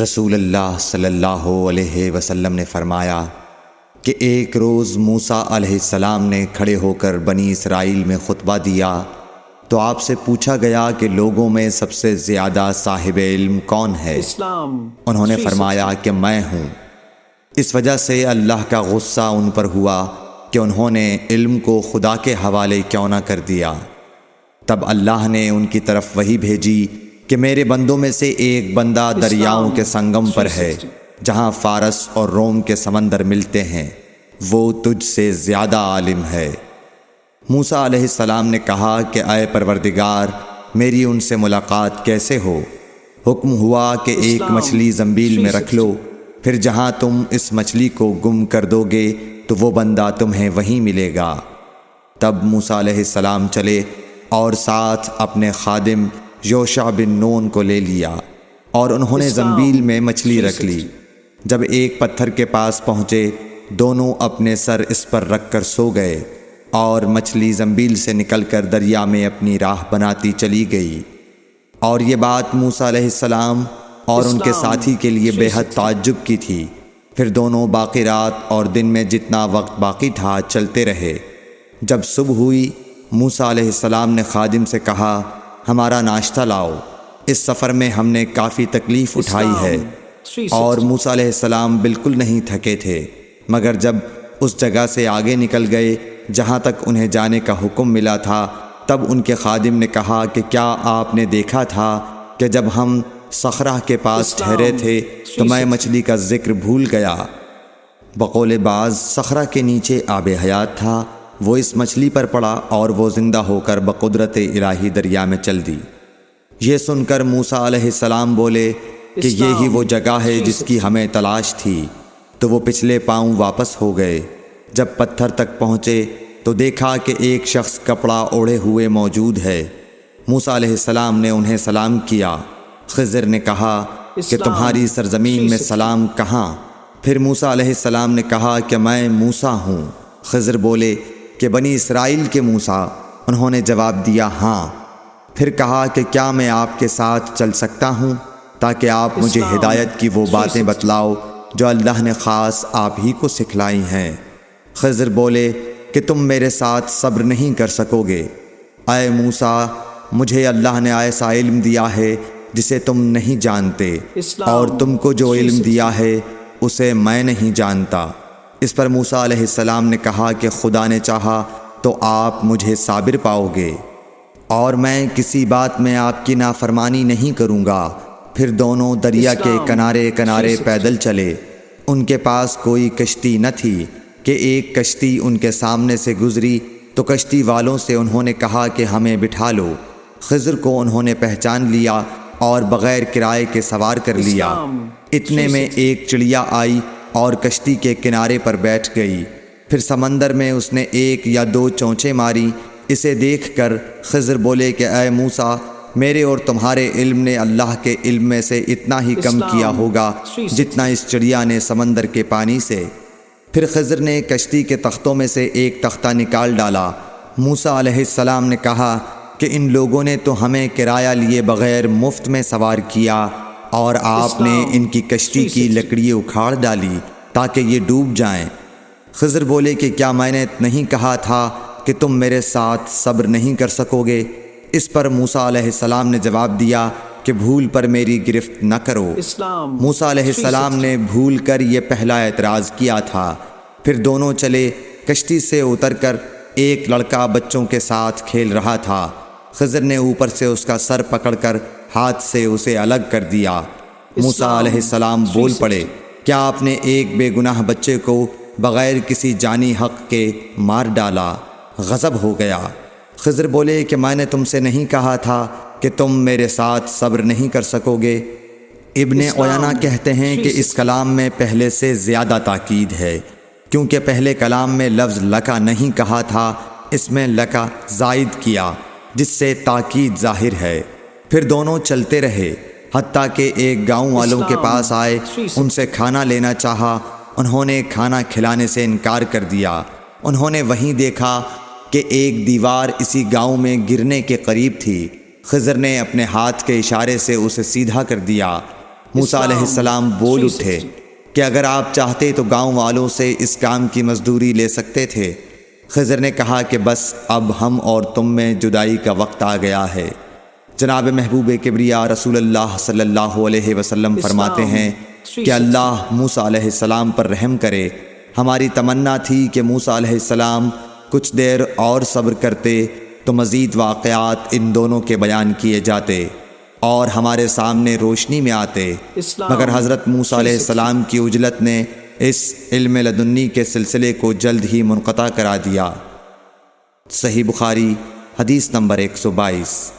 رسول اللہ صلی اللہ علیہ وسلم نے فرمایا کہ ایک روز موسیٰ علیہ السلام نے کھڑے ہو کر بنی اسرائیل میں خطبہ دیا تو آپ سے پوچھا گیا کہ لوگوں میں سب سے زیادہ صاحب علم کون ہے؟ انہوں نے فرمایا کہ میں ہوں۔ اس وجہ سے اللہ کا غصہ ان پر ہوا کہ انہوں نے علم کو خدا کے حوالے کیوں نہ کر دیا۔ تب اللہ نے ان کی طرف وحی بھیجی کہ میرے بندوں میں سے ایک بندہ دریاؤں کے سنگم پر ہے جہاں فارس اور روم کے سمندر ملتے ہیں، وہ تجھ سے زیادہ عالم ہے۔ موسیٰ علیہ السلام نے کہا کہ اے پروردگار، میری ان سے ملاقات کیسے ہو؟ حکم ہوا کہ ایک مچھلی زنبیل میں رکھ لو، پھر جہاں تم اس مچھلی کو گم کر دو گے تو وہ بندہ تمہیں وہیں ملے گا۔ تب موسیٰ علیہ السلام چلے اور ساتھ اپنے خادم یوشع بن نون کو لے لیا، اور انہوں نے زنبیل میں مچھلی رکھ لی۔ جب ایک پتھر کے پاس پہنچے، دونوں اپنے سر اس پر رکھ کر سو گئے، اور مچھلی زنبیل سے نکل کر دریا میں اپنی راہ بناتی چلی گئی۔ اور یہ بات موسیٰ علیہ السلام اور ان کے ساتھی کے لیے بے حد تعجب کی تھی۔ پھر دونوں باقی رات اور دن میں جتنا وقت باقی تھا چلتے رہے۔ جب صبح ہوئی، موسیٰ علیہ السلام نے خادم سے کہا، ہمارا ناشتہ لاؤ، اس سفر میں ہم نے کافی تکلیف اٹھائی ہے۔ اور موسیٰ علیہ السلام بالکل نہیں تھکے تھے، مگر جب اس جگہ سے آگے نکل گئے جہاں تک انہیں جانے کا حکم ملا تھا، تب ان کے خادم نے کہا کہ کیا آپ نے دیکھا تھا کہ جب ہم صخرہ کے پاس ٹھہرے تھے تو میں مچھلی کا ذکر بھول گیا؟ بقول بعض صخرہ کے نیچے آب حیات تھا، وہ اس مچھلی پر پڑا اور وہ زندہ ہو کر بقدرت الہی دریا میں چل دی۔ یہ سن کر موسیٰ علیہ السلام بولے کہ یہی وہ جگہ ہے جس کی ہمیں تلاش تھی، تو وہ پچھلے پاؤں واپس ہو گئے۔ جب پتھر تک پہنچے تو دیکھا کہ ایک شخص کپڑا اوڑھے ہوئے موجود ہے۔ موسیٰ علیہ السلام نے انہیں سلام کیا۔ خضر نے کہا کہ تمہاری سرزمین میں سلام کہاں؟ پھر موسیٰ علیہ السلام نے کہا کہ میں موسیٰ ہوں۔ خضر بولے کہ بنی اسرائیل کے موسیٰ؟ انہوں نے جواب دیا ہاں۔ پھر کہا کہ کیا میں آپ کے ساتھ چل سکتا ہوں تاکہ آپ مجھے ہدایت کی وہ باتیں بتلاؤ جو اللہ نے خاص آپ ہی کو سکھلائی ہیں؟ خضر بولے کہ تم میرے ساتھ صبر نہیں کر سکو گے۔ اے موسیٰ، مجھے اللہ نے ایسا علم دیا ہے جسے تم نہیں جانتے، اور تم کو جو علم دیا ہے اسے میں نہیں جانتا۔ اس پر موسیٰ علیہ السلام نے کہا کہ خدا نے چاہا تو آپ مجھے صابر پاؤ گے، اور میں کسی بات میں آپ کی نافرمانی نہیں کروں گا۔ پھر دونوں دریا کے کنارے کنارے پیدل چلے۔ ان کے پاس کوئی کشتی نہ تھی کہ ایک کشتی ان کے سامنے سے گزری تو کشتی والوں سے انہوں نے کہا کہ ہمیں بٹھا لو۔ خضر کو انہوں نے پہچان لیا اور بغیر کرائے کے سوار کر لیا۔ اتنے میں ایک چڑیا آئی اور کشتی کے کنارے پر بیٹھ گئی۔ پھر سمندر میں اس نے ایک یا دو چونچیں ماری۔ اسے دیکھ کر خضر بولے کہ اے موسیٰ، میرے اور تمہارے علم نے اللہ کے علم میں سے اتنا ہی کم کیا ہوگا جتنا اس چڑیا نے سمندر کے پانی سے۔ پھر خضر نے کشتی کے تختوں میں سے ایک تختہ نکال ڈالا۔ موسیٰ علیہ السلام نے کہا کہ ان لوگوں نے تو ہمیں کرایہ لیے بغیر مفت میں سوار کیا، اور آپ نے ان کی کشتی کی لکڑی اکھاڑ ڈالی تاکہ یہ ڈوب جائیں۔ خضر بولے کہ کیا میں نے نہیں کہا تھا کہ تم میرے ساتھ صبر نہیں کر سکو گے؟ اس پر موسیٰ علیہ السلام نے جواب دیا کہ بھول پر میری گرفت نہ کرو۔ موسیٰ علیہ السلام نے بھول کر یہ پہلا اعتراض کیا تھا۔ پھر دونوں چلے۔ کشتی سے اتر کر ایک لڑکا بچوں کے ساتھ کھیل رہا تھا۔ خضر نے اوپر سے اس کا سر پکڑ کر ہاتھ سے اسے الگ کر دیا۔ موسیٰ علیہ السلام بول پڑے، کیا آپ نے ایک بے گناہ بچے کو بغیر کسی جانی حق کے مار ڈالا؟ غضب ہو گیا۔ خضر بولے کہ میں نے تم سے نہیں کہا تھا کہ تم میرے ساتھ صبر نہیں کر سکو گے؟ ابن عیینہ کہتے ہیں کہ اس کلام میں پہلے سے زیادہ تاکید ہے، کیونکہ پہلے کلام میں لفظ لکا نہیں کہا تھا، اس میں لکا زائد کیا جس سے تاکید ظاہر ہے۔ پھر دونوں چلتے رہے حتیٰ کہ ایک گاؤں والوں کے پاس آئے۔ ان سے کھانا لینا چاہا، انہوں نے کھانا کھلانے سے انکار کر دیا۔ انہوں نے وہیں دیکھا کہ ایک دیوار اسی گاؤں میں گرنے کے قریب تھی۔ خضر نے اپنے ہاتھ کے اشارے سے اسے سیدھا کر دیا۔ موسیٰ علیہ السلام بول اٹھے کہ اگر آپ چاہتے تو گاؤں والوں سے اس کام کی مزدوری لے سکتے تھے۔ خضر نے کہا کہ بس اب ہم اور تم میں جدائی کا وقت آ گیا ہے۔ جناب محبوب کبریا رسول اللہ صلی اللہ علیہ وسلم فرماتے ہیں کہ اللہ موسیٰ علیہ السلام پر رحم کرے۔ ہماری تمنا تھی کہ موسیٰ علیہ السلام کچھ دیر اور صبر کرتے تو مزید واقعات ان دونوں کے بیان کیے جاتے اور ہمارے سامنے روشنی میں آتے، مگر حضرت موسیٰ علیہ السلام کی عجلت نے اس علم لدنی کے سلسلے کو جلد ہی منقطع کرا دیا۔ صحیح بخاری حدیث نمبر 122۔